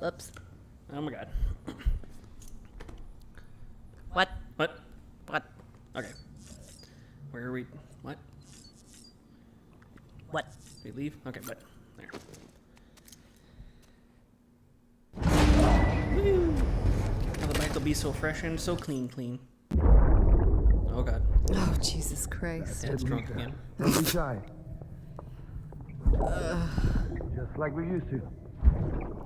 Oops. Oh my god. What? What? What? Okay. Where are we? What? What? We leave? Okay, but there. Woo! Now the bike will be so fresh and so clean. Oh god. Oh, Jesus Christ. Dad's drunk again. Don't be shy. Just like we used to.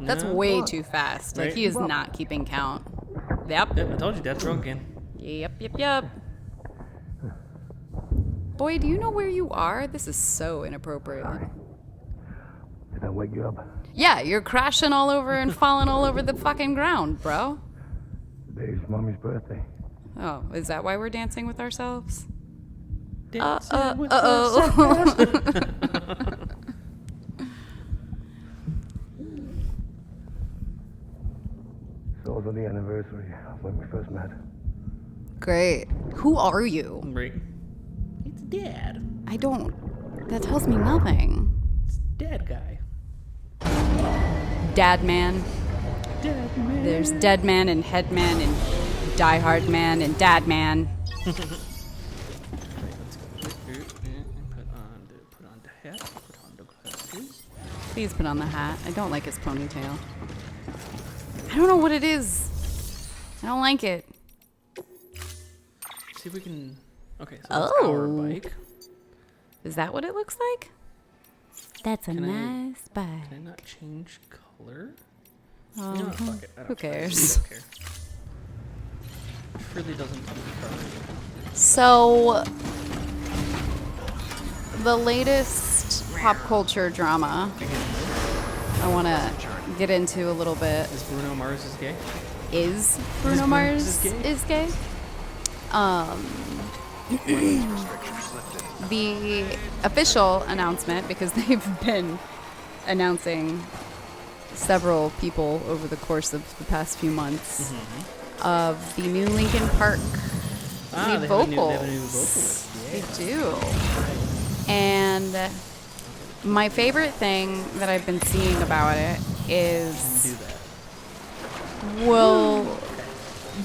That's No? way too fast. Like, Right? he is not keeping count. Yep. Yep, I told you, Dad's drunk again. Yep. Boy, do you know where you are? This is so inappropriate. Did I wake you up? Yeah, you're crashing all over and falling all over the fucking ground, bro. Today's Mommy's birthday. Oh, is that why we're dancing with ourselves? Dancing with It's also the anniversary of when we first met. Great. Who are you? Right. It's Dad. I don't. That tells me nothing. It's Dad guy. Dad man. Dad man. There's Dead Man and Head Man and Die Hard Man and Dad Man. Right, let's go here and put on the hat, put on the glasses. Please put on the hat. I don't like his ponytail. I don't know what it is. I don't like it. See if we can. Okay, so that's our bike. Is that what it looks like? That's a Can I- nice bike. Can I not change color? Oh, You know what, fuck it. I don't who care. cares? I don't care. It really doesn't matter. So, the latest pop culture drama I want to get into a little bit Is Bruno Mars is gay? is Bruno Mars is gay. The official announcement, because they've been announcing several people over the course of the past few months of the new Linkin Park lead They vocals. have a new vocalist. Yeah. They do. And my favorite thing that I've been seeing about it is, Do that. well,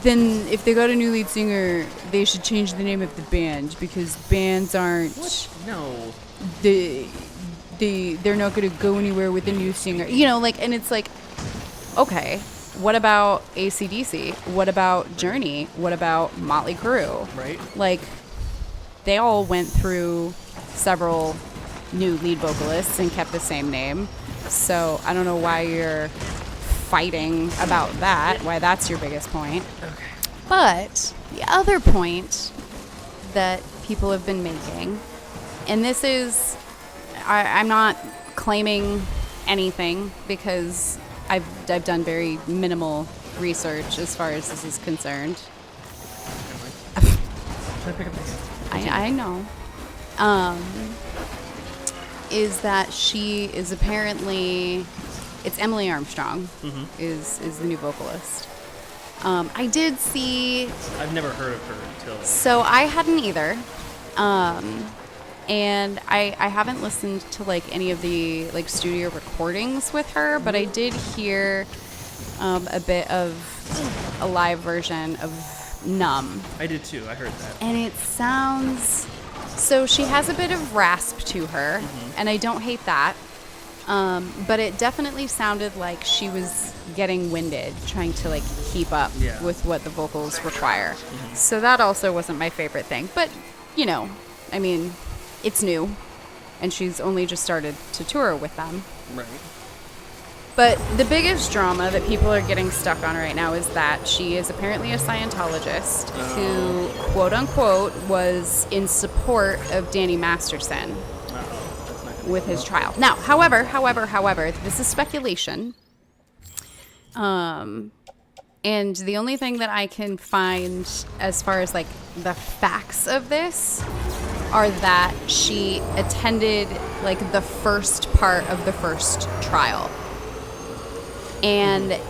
then if they got a new lead singer, they should change the name of the band, because bands aren't What? No. they're not going to go anywhere with a new singer. You know, like, and it's like, okay, what about AC/DC? What about Journey? What about Motley Crue? Right? Like, they all went through several new lead vocalists and kept the same name. So I don't know why you're fighting about that, why that's your biggest point. Okay. But the other point that people have been making, and this is, I'm not claiming anything because I've done very minimal research as far as this is concerned. Can I pick up the hand? I know. Is that she is apparently, it's Emily Armstrong is the new vocalist. I did see, I've never heard of her until. so I hadn't either. And I haven't listened to like any of the like studio recordings with her, but I did hear a bit of a live version of Numb. I did too. I heard that. And it sounds, so she has a bit of rasp to her, and I don't hate that. But it definitely sounded like she was getting winded, trying to like keep up Yeah. with what the vocals require. So that also wasn't my favorite thing. But, you know, I mean, it's new, and she's only just started to tour with them. Right. But the biggest drama that people are getting stuck on right now is that she is apparently a Scientologist who, quote unquote, was in support of Danny Masterson That's not good. with his trial. Now, however, this is speculation. And the only thing that I can find as far as like the facts of this are that she attended like the first part of the first trial. And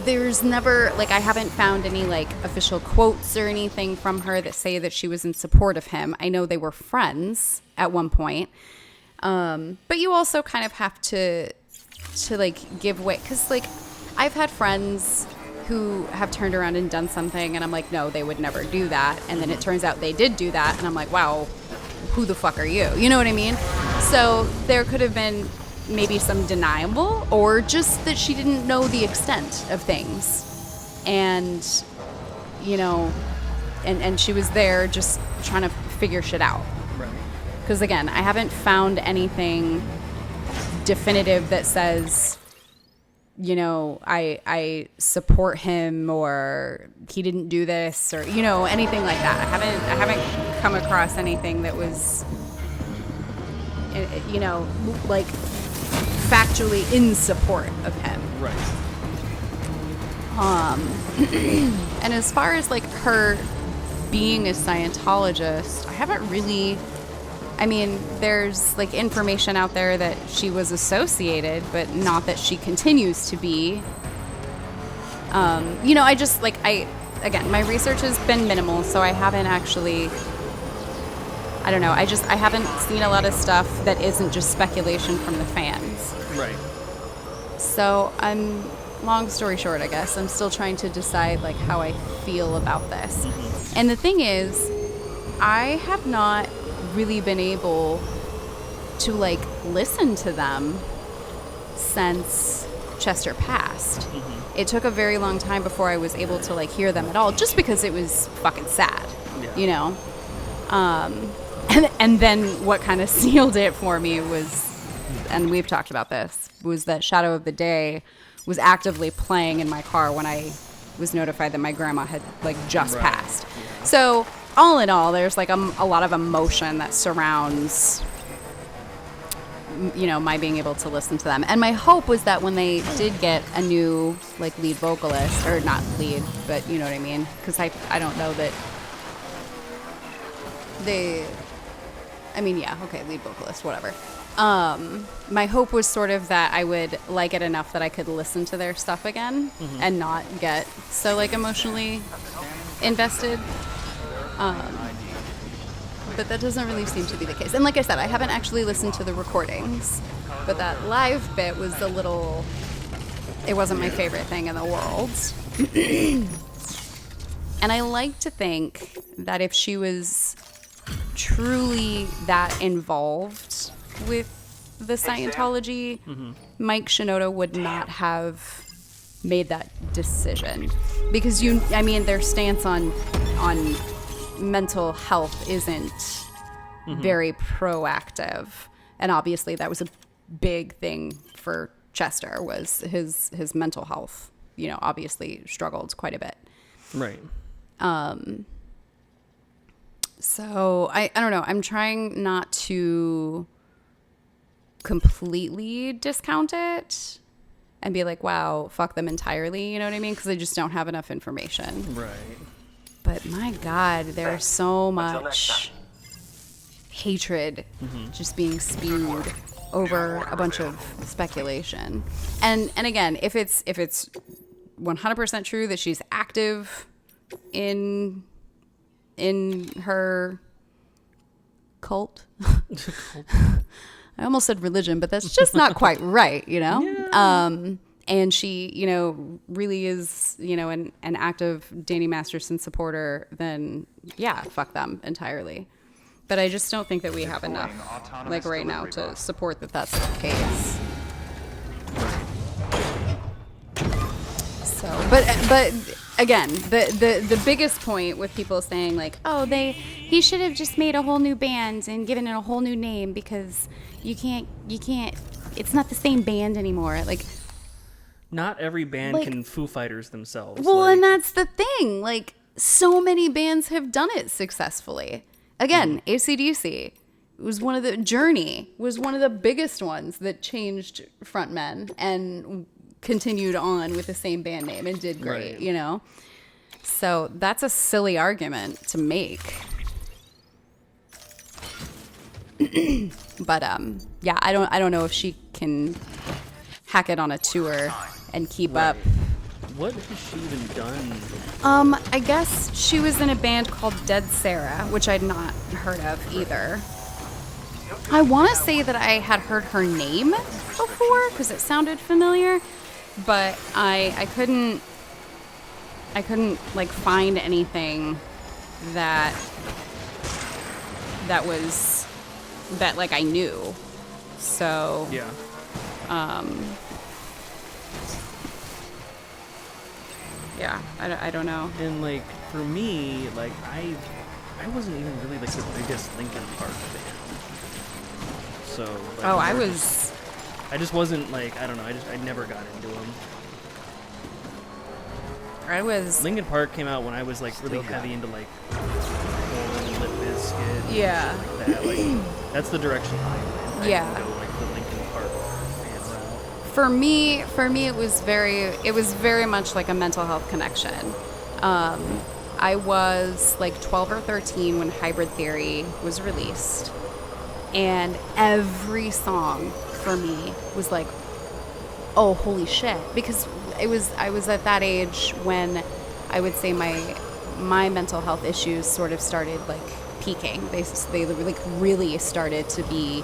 there's never, like, I haven't found any, like, official quotes or anything from her that say that she was in support of him. I know they were friends at one point. But you also kind of have to like, give way. Because, like, I've had friends who have turned around and done something, and I'm like, no, they would never do that. And then it turns out they did do that, and I'm like, wow, who the fuck are you? You know what I mean? So there could have been maybe some denial, or just that she didn't know the extent of things. And, you know, and she was there just trying to figure shit out. Right. Because, again, I haven't found anything definitive that says, you know, I support him, or he didn't do this, or, you know, anything like that. I haven't come across anything that was, you know, like factually in support of him. Right. And as far as like her being a Scientologist, I haven't really. I mean, there's like information out there that she was associated, but not that she continues to be. You know, I just like, again, my research has been minimal, so I haven't actually, I don't know, I haven't seen a lot of stuff that isn't just speculation from the fans. Right. So long story short, I guess, I'm still trying to decide like how I feel about this. And the thing is, I have not really been able to like listen to them since Chester passed. It took a very long time before I was able to like hear them at all, just because it was fucking sad, you know. And then what kind of sealed it for me was, and we've talked about this, was that Shadow of the Day was actively playing in my car when I was notified that my grandma had like just passed. Yeah. So all in all, there's like a lot of emotion that surrounds, you know, my being able to listen to them. And my hope was that when they did get a new like lead vocalist, or not lead, but you know what I mean, because I don't know that they, I mean, yeah, okay, lead vocalist, whatever. My hope was sort of that I would like it enough that I could listen to their stuff again and not get so like emotionally invested. But that doesn't really seem to be the case. And like I said, I haven't actually listened to the recordings, but that live bit was a little, it wasn't my favorite thing in the world. And I like to think that if she was truly that involved with the Scientology, Mike Shinoda would not have made that decision. Because their stance on mental health isn't very proactive, and obviously that was a big thing for Chester, was his mental health, you know, obviously struggled quite a bit. Right. So I don't know, I'm trying not to completely discount it and be like, wow, fuck them entirely, you know what I mean, because I just don't have enough information. Right. But my God, there's so much hatred just being spewed over a bunch of speculation. And again, if it's 100% true that she's active in her cult. I almost said religion, but that's just not quite right, you know? Yeah. And she, you know, really is, you know, an active Danny Masterson supporter, then yeah, fuck them entirely. But I just don't think that we have enough, like right now, to support that that's the case. So, but again, the biggest point with people saying like, oh, he should have just made a whole new band and given it a whole new name, because you can't, it's not the same band anymore. Like, not every band can Foo Fighters themselves. Well, and that's the thing. Like, so many bands have done it successfully. Again, AC/DC was one of the biggest ones that changed frontmen and continued on with the same band name and did great, you know? So that's a silly argument to make. But yeah, I don't know if she can hack it on a tour and keep up. What has she even done? I guess she was in a band called Dead Sarah, which I'd not heard of either. I want to say that I had heard her name before because it sounded familiar, but I couldn't like find anything that was that like I knew. So Yeah. Yeah, I don't know. And like for me, like I wasn't even really like the biggest Linkin Park fan. So like, Oh, I just wasn't like, I don't know, I never got into them. I was Linkin Park came out when I was like really heavy into like Korn, Limp Bizkit, Yeah. shit like that. Like that's the direction I went. I Yeah. didn't go like the Linkin Park fan route. For me, it was very much like a mental health connection. I was like 12 or 13 when Hybrid Theory was released, and every song for me was like, oh, holy shit, because I was at that age when I would say my mental health issues sort of started like peaking. They like really started to be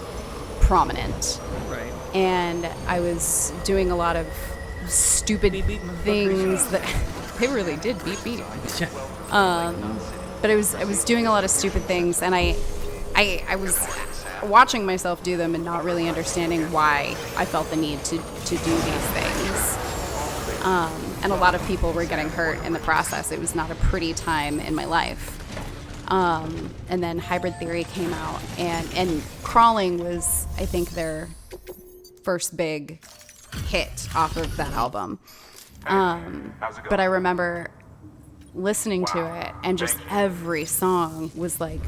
prominent. Right. And I was doing a lot of stupid Beep, beep, things that they really did beep beep. Yeah. But I was doing a lot of stupid things, and I was watching myself do them and not really understanding why I felt the need to do these things. And a lot of people were getting hurt in the process. It was not a pretty time in my life. And then Hybrid Theory came out, and Crawling was, I think, their first big hit off of that album. But I remember listening to it, and just every song was like,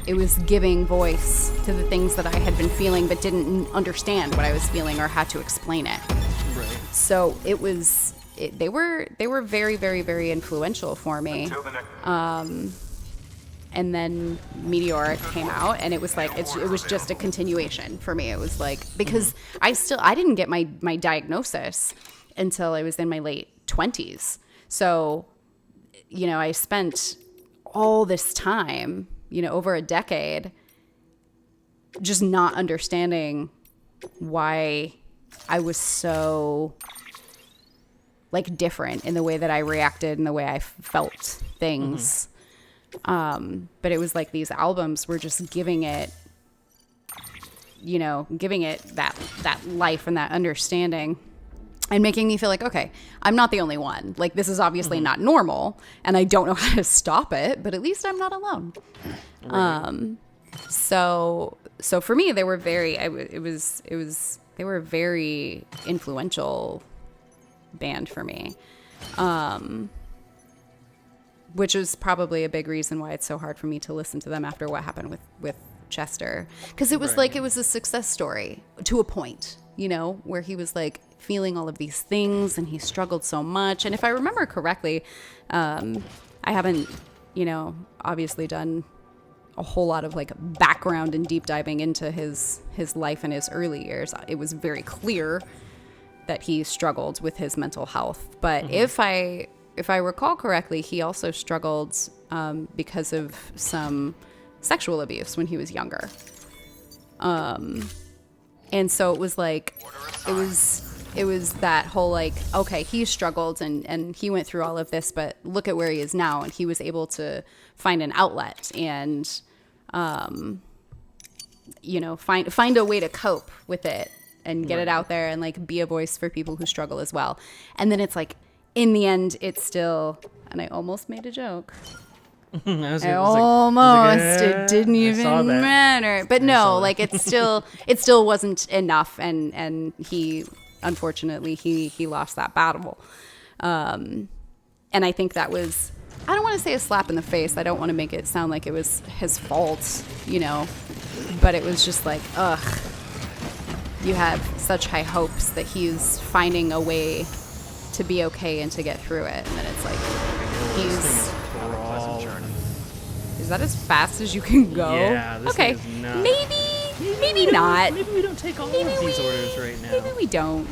it was giving voice to the things that I had been feeling but didn't understand what I was feeling or how to explain it. Right. So they were very, very, very influential for me. And then Meteoric came out, and it was like it was just a continuation for me. It was like, because I didn't get my diagnosis until I was in my late 20s. So, you know, I spent all this time, you know, over a decade, just not understanding why I was so like different in the way that I reacted and the way I felt things. But it was like these albums were just giving it that life and that understanding, and making me feel like, okay, I'm not the only one. Like, this is obviously not normal, and I don't know how to stop it, but at least I'm not alone. Right. So for me, they were very a very influential band for me. Which is probably a big reason why it's so hard for me to listen to them after what happened with Chester. Because it was like, it was a success story to a point, you know, where he was like feeling all of these things and he struggled so much. And if I remember correctly, I haven't, you know, obviously done a whole lot of like background and deep diving into his life in his early years. It was very clear that he struggled with his mental health. But if I recall correctly, he also struggled because of some sexual abuse when he was younger. And so it was like, it was that whole like, okay, he struggled and he went through all of this, but look at where he is now. And he was able to find an outlet and, you know, find a way to cope with it and get it out there and like be a voice for people who struggle as well. And then it's like, in the end, it's still, and I almost made a joke. It didn't even matter. But no, like it still wasn't enough, and he, unfortunately, he lost that battle. And I think that was, I don't want to say a slap in the face. I don't want to make it sound like it was his fault, you know, but it was just like, ugh, you have such high hopes that he's finding a way to be okay and to get through it, and then it's like is that as fast as you can go? Yeah, this okay, is not. maybe not. Maybe we don't take all of these orders right now. Maybe we don't.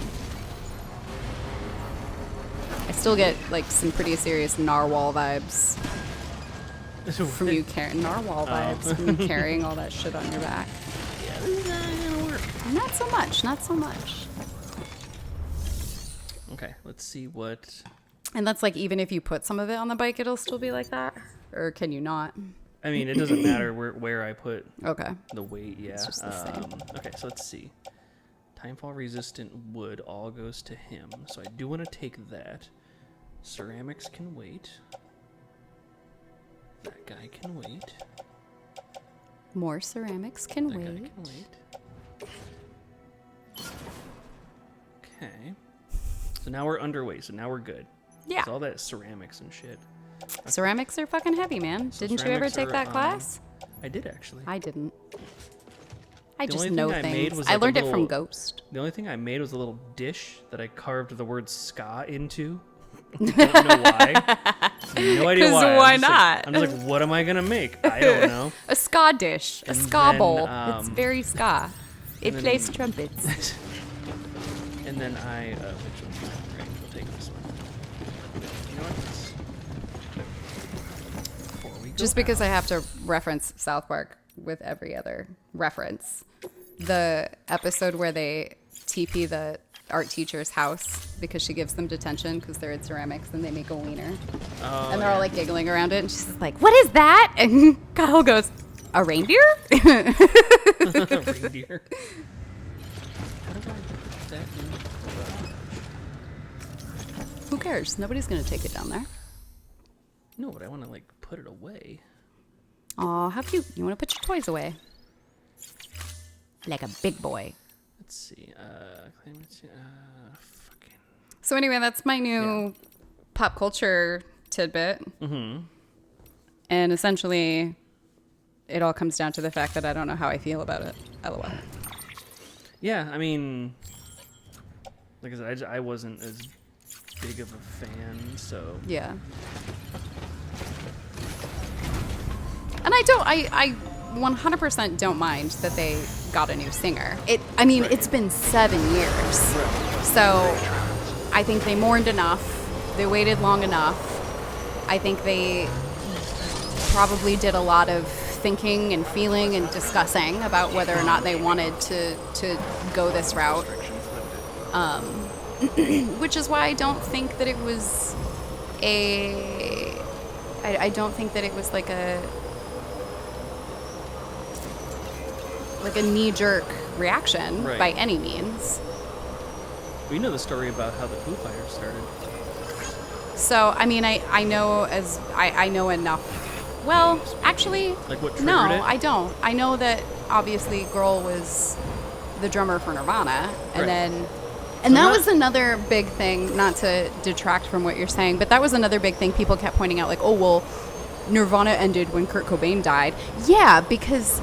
I still get like some pretty serious narwhal vibes from you carrying from you carrying all that shit on your back. Yeah, this is not gonna work. Not so much. Okay, let's see what... And that's like, even if you put some of it on the bike, it'll still be like that? Or can you not? I mean, it doesn't matter where I put Okay. the weight, yeah. It's just the same. Okay, so let's see. Timefall resistant wood all goes to him. So I do want to take that. Ceramics can wait. That guy can wait. More ceramics can That wait. guy can wait. Okay. So now we're underway, so now we're good. Yeah. It's all that ceramics and shit. Ceramics are fucking heavy, man. So Didn't you ever ceramics take are, that class? I did, actually. I didn't. I The just only know thing I made things. was I like a learned it from little- Ghost. The only thing I made was a little dish that I carved the word ska into. Don't know why. No idea 'Cause why. why I'm just not? Like, I'm just like, what am I gonna make? I don't know. A ska dish. A And ska then, bowl. It's very ska. It then- plays trumpets. And then I, which one? Right, we'll take this one. You know what? Before we go Just because out- I have to reference South Park with every other reference. The episode where they TP the art teacher's house because she gives them detention because they're in ceramics and they make a wiener. Oh, And they're all yeah. like giggling around it and she's like, what is that? And Kyle goes, a reindeer? Reindeer. How do I put that in the garage? Who cares? Nobody's going to take it down there. No, but I want to like put it away. Aw, how cute. You want to put your toys away. Like a big boy. Let's see. Fucking. So anyway, that's my new pop culture tidbit. Mm-hmm. And essentially, it all comes down to the fact that I don't know how I feel about it. LOL. Yeah, I mean, like I said, I wasn't as big of a fan, so. Yeah. And I 100% don't mind that they got a new singer. It's been 7 years. So I think they mourned enough. They waited long enough. I think they probably did a lot of thinking and feeling and discussing about whether or not they wanted to go this route. Which is why I don't think that it was I don't think that it was like a knee-jerk reaction by any means. We know the story about how the Foo Fighters started. So, I mean, I know I know enough. Well, actually, Like what triggered no, it? I don't. I know that obviously Grohl was the drummer for Nirvana, and Right. then So that not- was another big thing, not to detract from what you're saying, but that was another big thing people kept pointing out, like, oh, well, Nirvana ended when Kurt Cobain died. Yeah, because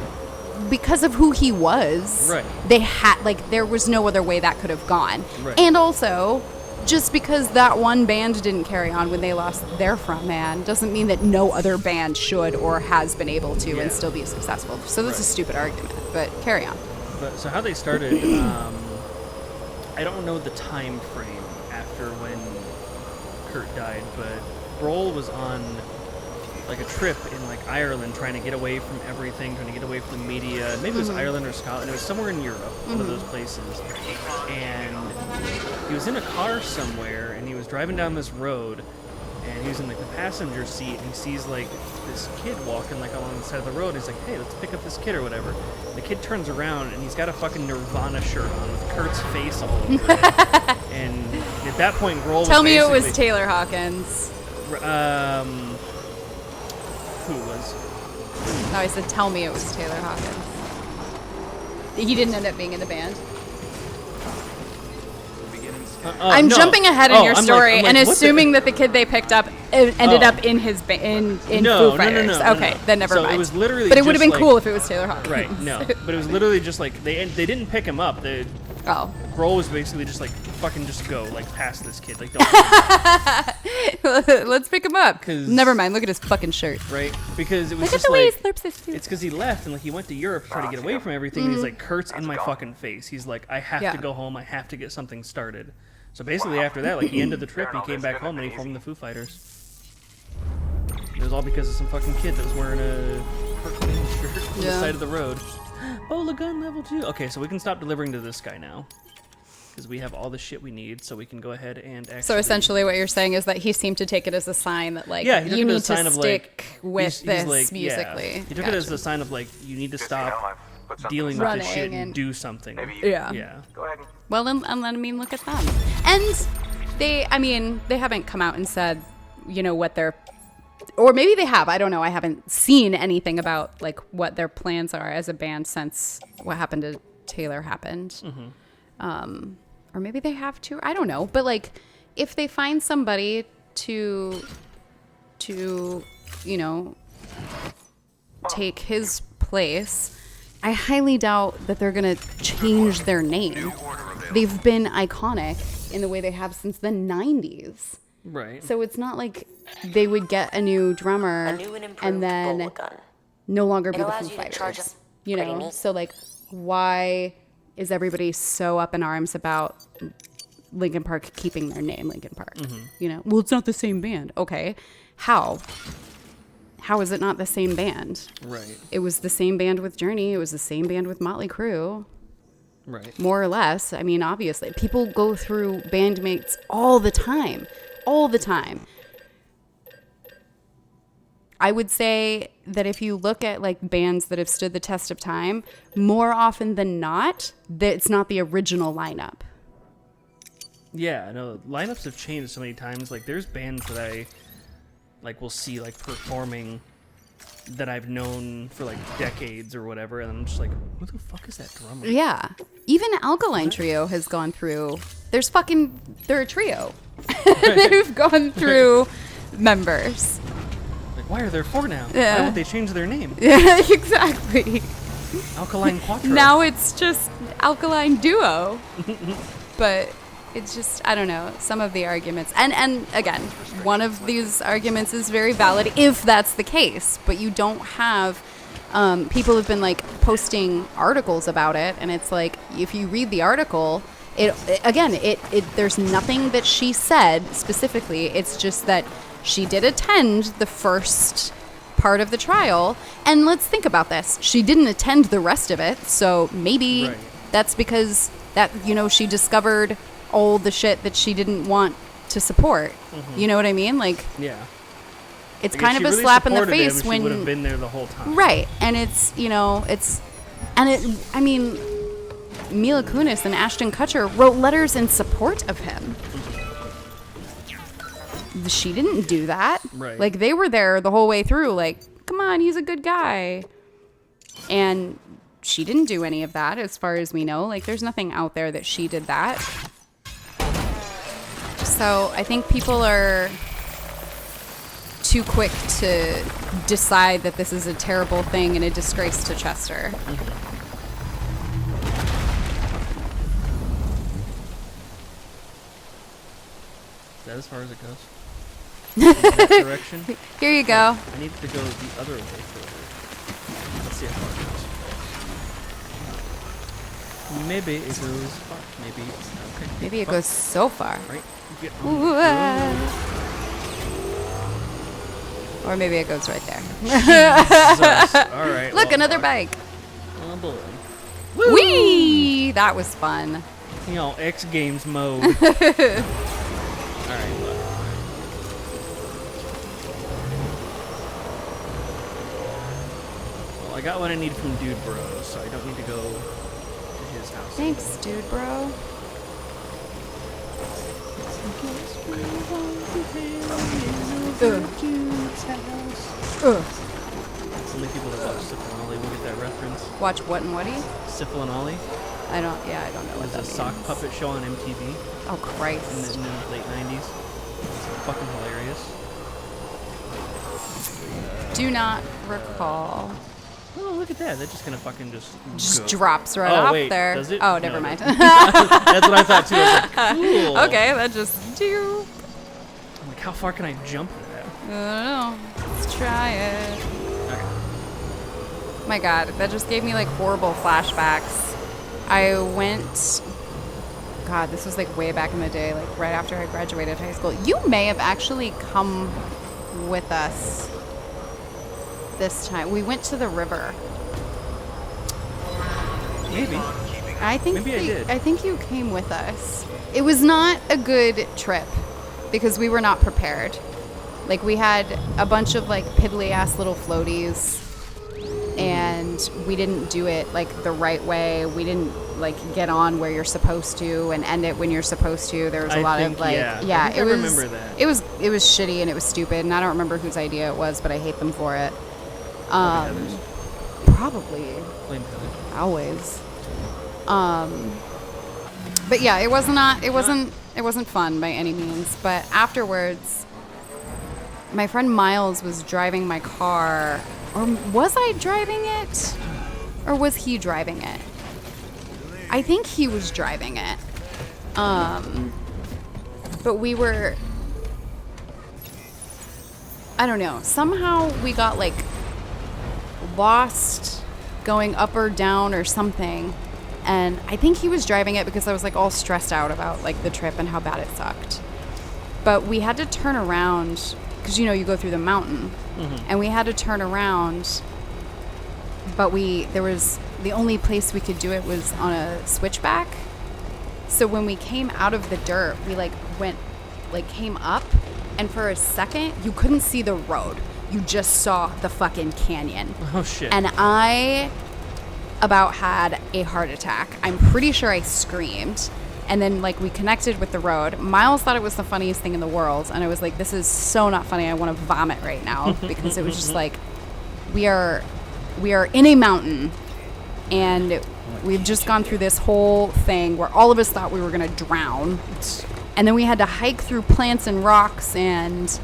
of who he was. Right. They had, like, there was no other way that could have gone. Right. And also, just because that one band didn't carry on when they lost their frontman doesn't mean that no other band should or has been able to and still be successful. So that's a stupid argument, but carry on. But so how they started, I don't know the time frame after when Kurt died, but Grohl was on like a trip in like Ireland trying to get away from everything, trying to get away from the media. Maybe it was Ireland or Scotland. It was somewhere in Europe, one of those places. And he was in a car somewhere, and he was driving down this road, and he was in like the passenger seat, and he sees like this kid walking like along the side of the road. And he's like, "Hey, let's pick up this kid or whatever." And the kid turns around, and he's got a fucking Nirvana shirt on with Kurt's face all over it. And at that point, Grohl Tell was me it was basically- Taylor Hawkins. Who was? No, I said tell me it was Taylor Hawkins. He didn't end up being in the band. I'm no. jumping ahead in Oh, your I'm like- story I'm like, and what the- assuming that the kid they picked up ended Oh. up in his in No, Foo no, no, Fighters. no, no, Okay, no. then never So mind. it was literally but it would have just been like- cool if it was Taylor Hawkins. Right, no. But it was literally just like they didn't pick him up. Oh. Grohl was basically just like, fucking just go, like, past this kid. Like, don't. Let's pick him up. 'Cause- Never mind. Look at his fucking shirt. Right? Because it was Look at just the way he like, slurps his food. it's because he left and like he went to Europe to try to get away from everything. And he's like, Kurt's in my fucking face. He's like, I have Yeah. to go home. I have to get something started. So basically after that, like, he ended the trip. He came back home and he formed the Foo Fighters. It was all because of some fucking kid that was wearing a Kurt Cobain shirt on the Yeah. side of the road. Oh, Lagun level 2. Okay, so we can stop delivering to this guy now. because we have all the shit we need, so we can go ahead and actually. So essentially, what you're saying is that he seemed to take it as a sign that, like, Yeah, he took you it need as a sign to of, stick like, with he's this like, musically. Yeah. He took it as a sign of, like, you need to stop dealing with this shit and do something. Yeah. Yeah. Go ahead. Well, and I mean, look at them. And they haven't come out and said, what their, or maybe they have. I don't know. I haven't seen anything about, like, what their plans are as a band since what happened to Taylor happened. Or maybe they have too. I don't know. But, like, if they find somebody to take his place, I highly doubt that they're going to change their name. They've been iconic in the way they have since the 90s. Right. So it's not like they would get a new drummer and then no longer be the Foo Fighters. So, like, why is everybody so up in arms about Linkin Park keeping their name Linkin Park? Well, it's not the same band. Okay. How is it not the same band? Right. It was the same band with Journey. It was the same band with Motley Crue. Right. More or less. I mean, obviously, people go through bandmates all the time. All the time. I would say that if you look at, like, bands that have stood the test of time, more often than not, that it's not the original lineup. Yeah, no, lineups have changed so many times. Like, there's bands that I, like, will see, like, performing that I've known for, like, decades or whatever, and I'm just like, who the fuck is that drummer? Yeah. Even Alkaline Trio has gone through, they're a trio. They've gone through members. Like, why are there 4 now? Yeah. Why would they change their name? Yeah, exactly. Alkaline Quattro. Now it's just Alkaline Duo. But it's just, I don't know, some of the arguments. And again, one of these arguments is very valid if that's the case. But you don't have, people have been, like, posting articles about it. And it's like, if you read the article, there's nothing that she said specifically. It's just that she did attend the first part of the trial. And let's think about this. She didn't attend the rest of it. So maybe that's because she discovered all the shit that she didn't want to support. You know what I mean? Like, yeah. It's like, kind of a slap in the face when she would have been there the whole time. Right. And it's, I mean, Mila Kunis and Ashton Kutcher wrote letters in support of him. She didn't do that. Right. Like, they were there the whole way through, like, come on, he's a good guy. And she didn't do any of that, as far as we know. Like, there's nothing out there that she did that. So I think people are too quick to decide that this is a terrible thing and a disgrace to Chester. Is that as far as it goes? In that direction? Here you go. I need to go the other way further. Let's see how far it goes. Maybe it goes far. Maybe. Okay. Maybe it goes so far. Right. Get Ooh, on or maybe it goes right there. Jesus. All right. Look, well, another fuck. bike. Oh boy. Whee! That was fun. X Games mode. All right. Look. Well, I got what I need from Dude Bro, so I don't need to go to his house. Thanks, dude, bro. Only people that watch Syphil and Ollie will get that reference. Watch what and whaty? Syphil and Ollie I don't know what was that a means. sock puppet show on MTV Oh, in Christ. the late 90s. It's fucking hilarious. Do not recall. Oh, look at that. That just kind of fucking Just go. drops right Oh, off wait, there. does it? Oh, No, never it mind. That's what I thought too. I was like, cool. Okay, that just do. I'm like, how far can I jump to that? I don't know. Let's try it. Okay. My God, that just gave me like horrible flashbacks. I went. God, this was like way back in the day, like right after I graduated high school. You may have actually come with us this time. We went to the river. Maybe. I think Maybe I did. I think you came with us. It was not a good trip because we were not prepared. Like, we had a bunch of like piddly ass little floaties, and we didn't do it like the right way. We didn't like get on where you're supposed to and end it when you're supposed to. There was a lot of like, I think I it was. remember that. It was shitty and it was stupid, and I don't remember whose idea it was, but I hate them for it. Probably. Blame Heather. Always. But yeah, it wasn't fun by any means. But afterwards, my friend Miles was driving my car, or was I driving it? Or was he driving it? I think he was driving it. But we were, I don't know, somehow we got like lost going up or down or something, and I think he was driving it because I was like all stressed out about like the trip and how bad it sucked. But we had to turn around because you go through the mountain, and we had to turn around, but there was the only place we could do it was on a switchback. So when we came out of the dirt, we came up, and for a second you couldn't see the road. You just saw the fucking canyon. Oh, shit. And I about had a heart attack. I'm pretty sure I screamed. And then, like, we connected with the road. Miles thought it was the funniest thing in the world. And I was like, this is so not funny. I want to vomit right now. Because it was just like, we are in a mountain. And we've just gone through this whole thing where all of us thought we were going to drown. And then we had to hike through plants and rocks and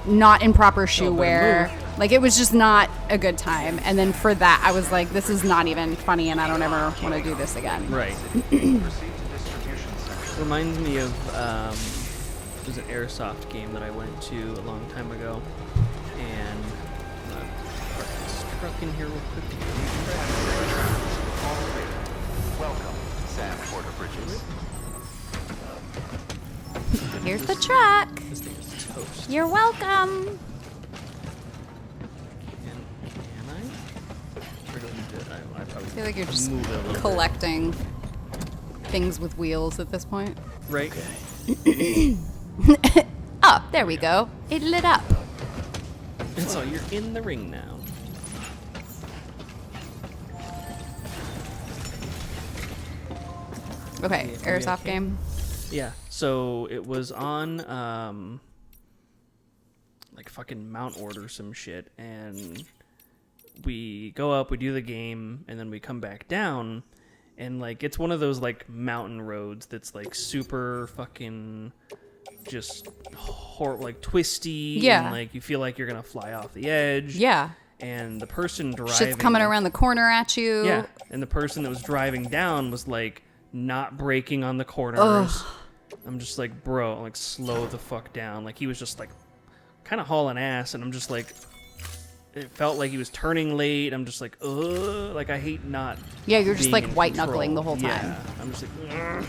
not in proper shoe wear. Like, it was just not a good time. And then for that, I was like, this is not even funny, and I don't ever want to do this again. Right. Reminds me of it was an airsoft game that I went to a long time ago, and park this truck in here real quick. Welcome, Sam Porter Bridges. Here's the truck. This thing is toast. You're welcome. Can I? Or do I need to? I probably I feel like you're just move it a little bit. collecting things with wheels at this point. Right. Oh, there we go. It lit up. And so you're in the ring now. Okay, Yeah, airsoft okay. game. Yeah. So it was on like fucking Mount Order some shit, and we go up, we do the game, and then we come back down, and like it's one of those like mountain roads that's like super fucking just like twisty. Yeah. And like you feel like you're gonna fly off the edge. Yeah. And the person driving, Shit's coming around the corner at you. Yeah. And the person that was driving down was like not braking on the corners. Ugh. I'm just like, bro, like slow the fuck down. Like he was just like kind of hauling ass, and I'm just like, it felt like he was turning late. I'm just like, ugh, like I hate not. Yeah, you're just being like in white control. knuckling the whole time. Yeah, I'm just like, ugh.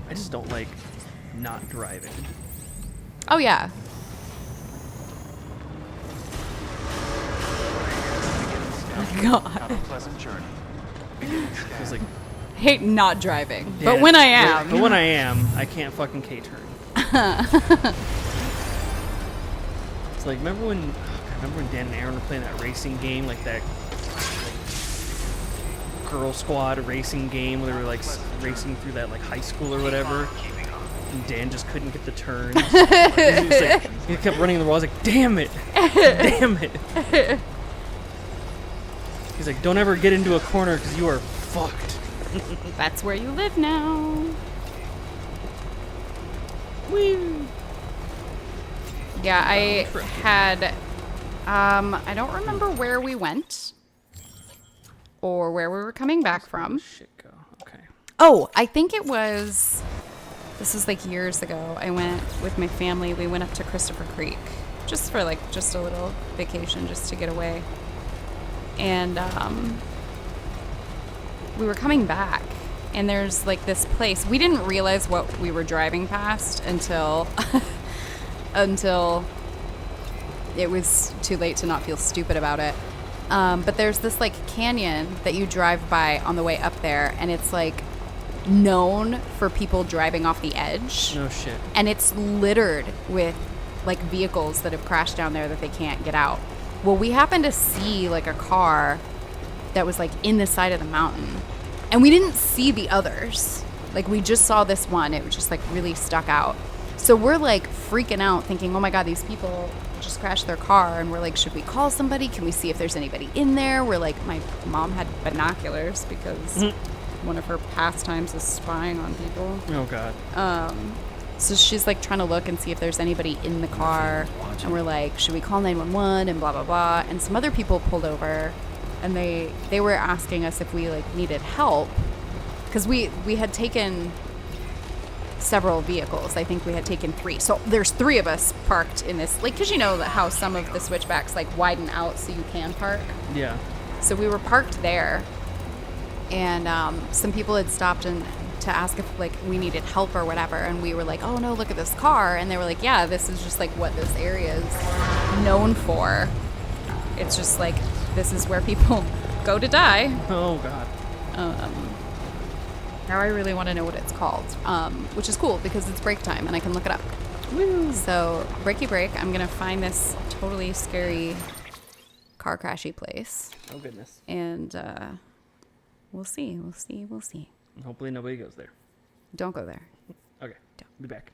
I just don't like not driving. Oh yeah. God. Have a pleasant journey. I was like, Hate not driving. yeah, But when I am. but when I am, I can't fucking K-turn. It's like, remember when Dan and Aaron were playing that racing game, like that like, Girl Squad racing game where they were like racing through that like high school or whatever, and Dan just couldn't get the turns. He kept running the wall. I was like, damn it, damn it. He's like, don't ever get into a corner because you are fucked. That's where you live now. Woo. Yeah, I had I don't remember where we went or where we were coming back from. Shit go. Okay. Oh, I think it was, this was like years ago. I went with my family. We went up to Christopher Creek just for like just a little vacation, just to get away. And we were coming back, and there's like this place. We didn't realize what we were driving past until until it was too late to not feel stupid about it. But there's this like canyon that you drive by on the way up there, and it's like known for people driving off the edge. No shit. And it's littered with like vehicles that have crashed down there that they can't get out. Well, we happened to see like a car that was like in the side of the mountain, and we didn't see the others. Like we just saw this one. It was just like really stuck out. So we're like freaking out thinking, oh my God, these people just crashed their car. And we're like, should we call somebody? Can we see if there's anybody in there? We're like, my mom had binoculars because one of her pastimes is spying on people. Oh God. So she's like trying to look and see if there's anybody in the car. And we're like, should we call 911 and blah, blah, blah. And some other people pulled over and they were asking us if we like needed help. Because we had taken several vehicles. I think we had taken 3. So there's 3 of us parked in this, like, because you know how some of the switchbacks like widen out so you can park. Yeah. So we were parked there, and some people had stopped and to ask if like we needed help or whatever, and we were like, oh no, look at this car, and they were like, yeah, this is just like what this area is known for. It's just like this is where people go to die. Oh God. Now I really want to know what it's called, which is cool because it's break time and I can look it up. Woo. So, breaky break, I'm going to find this totally scary car crashy place. Oh goodness. And we'll see. Hopefully nobody goes there. Don't go there. Okay. Be back.